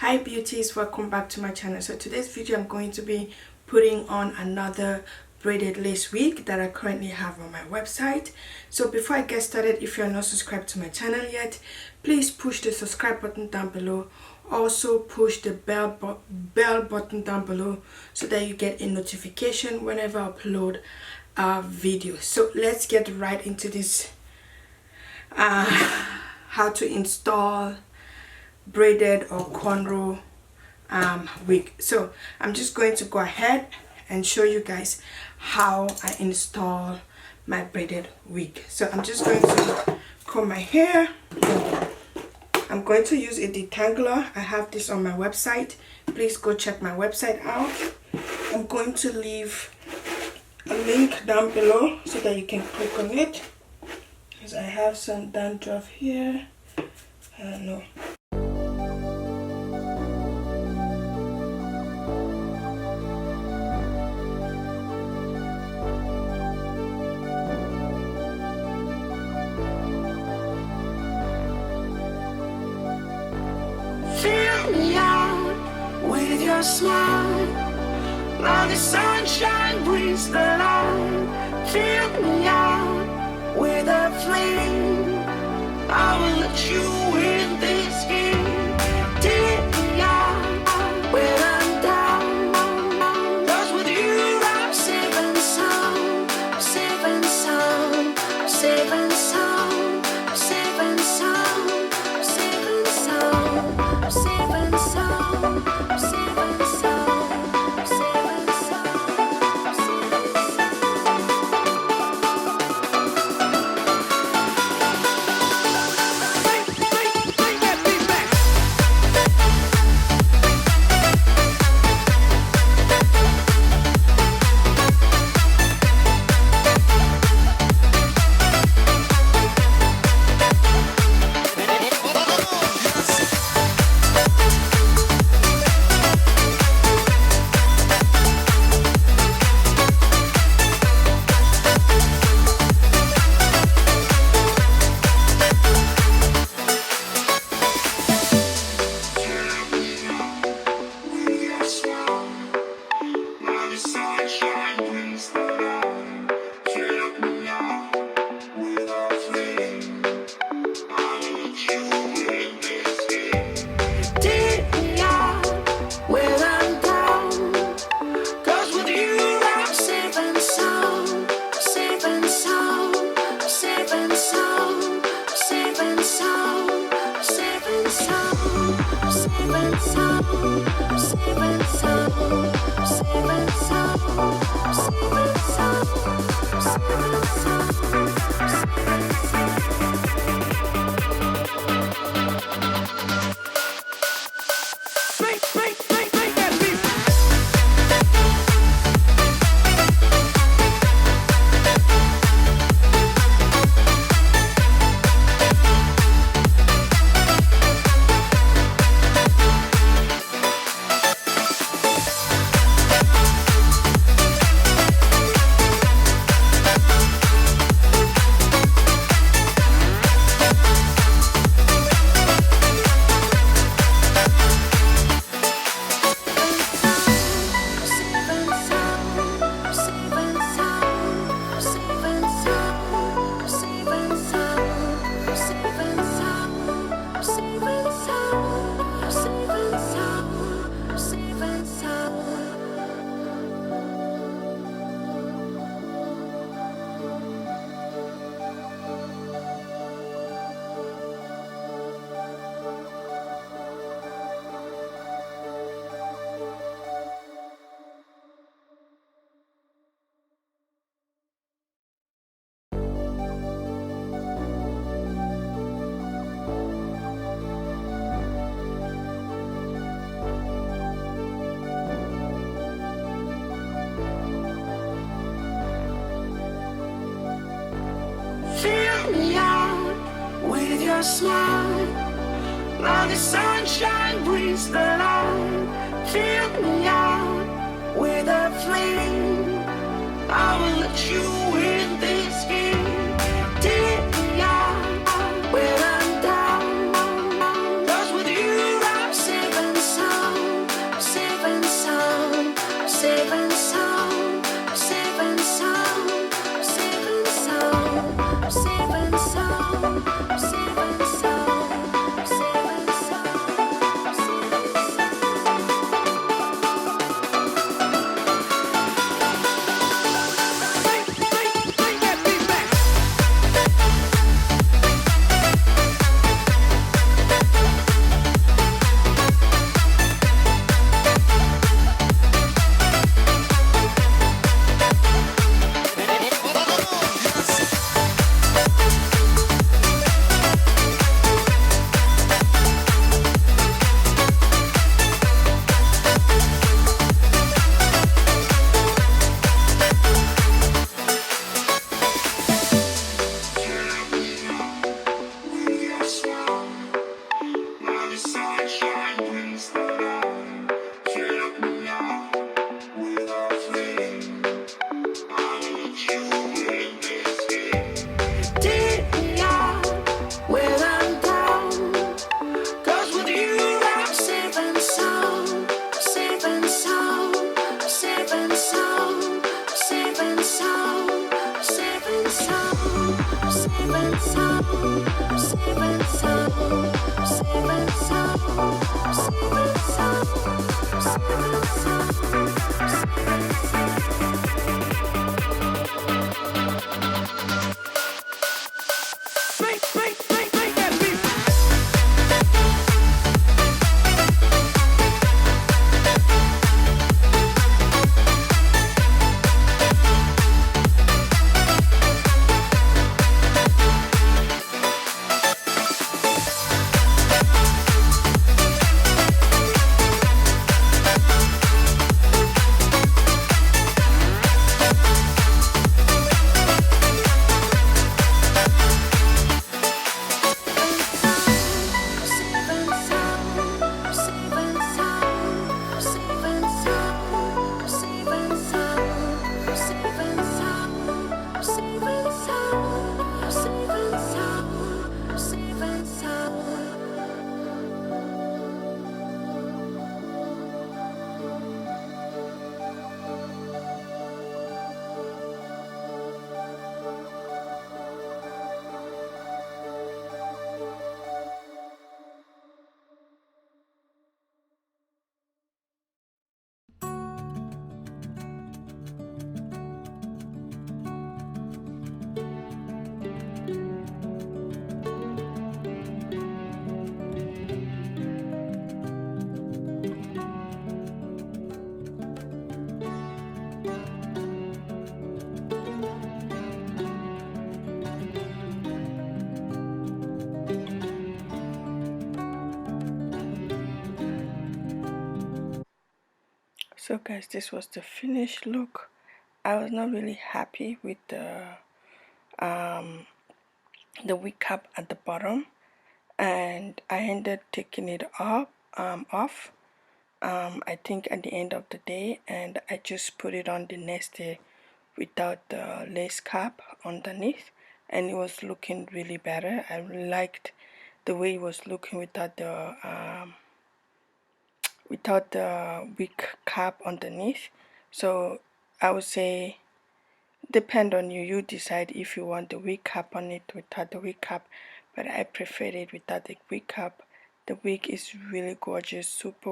Hi beauties, welcome back to my channel. So today's video I'm going to be putting on another braided lace wig that I currently have on my website. So before I get started, if you're not subscribed to my channel yet, please push the subscribe button down below. Also push the bell button down below so that you get a notification whenever I upload a video. So let's get right into this how to install braided or cornrow wig. So I'm just going to go ahead and show you guys how I install my braided wig. So I'm just going to comb my hair. I'm going to use a detangler. I have this on my website. Please go check my website out. I'm going to leave a link down below so that you can click on it, because I have some dandruff here. I don't know. Fill me out with your smile. Now the sunshine brings the light. Fill me out with a flame. I will let you in this game. Take me out when I'm down. 'Cause with you I'm safe and sound. I'm safe and sound. I'm safe and sound. I'm safe and sound. I'm safe and sound. I'm safe and sound. I'm safe and sound. I'm safe and sound. I'm safe and fill me out with your smile. Now the sunshine brings the light. Fill me out with a flame. I will let you in this game. Take me out when I'm down. 'Cause with you I'm safe and sound. So guys, this was the finished look. I was not really happy with wig cap at the bottom, and I ended taking it off. I think at the end of the day, and I just put it on the next day without the lace cap underneath, and it was looking really better. I really liked the way it was looking without the wig cap underneath. So I would say depend on you. You decide if you want the wig cap on it without the wig cap, but I preferred it without the wig cap. The wig is really gorgeous, super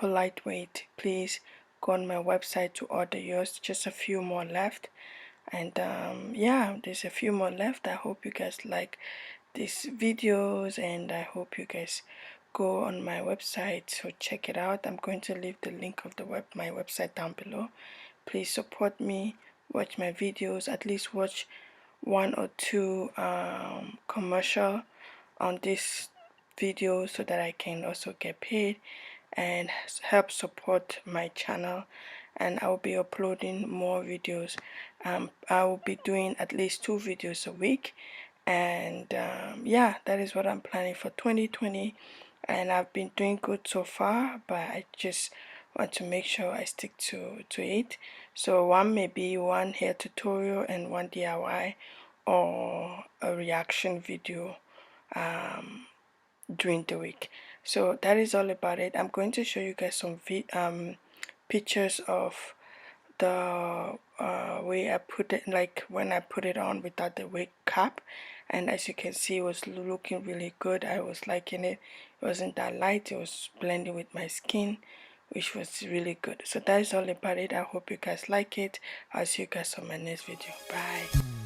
lightweight. Please go on my website to order yours. Just a few more left, and yeah, there's a few more left. I hope you guys like these videos, and I hope you guys go on my website, so check it out. I'm going to leave the link of my website down below. Please support me, watch my videos, at least watch one or two commercial on this video so that I can also get paid and help support my channel. And I will be uploading more videos. I will be doing at least 2 videos a week, and yeah, that is what I'm planning for 2020, and I've been doing good so far, but I just want to make sure I stick to it. So one may be one hair tutorial and one DIY or a reaction video during the week. So that is all about it. I'm going to show you guys some pictures of the way I put it, like when I put it on without the wig cap, and as you can see, it was looking really good. I was liking it. It wasn't that light, it was blending with my skin, which was really good. So that is all about it. I hope you guys like it. I'll see you guys on my next video. Bye.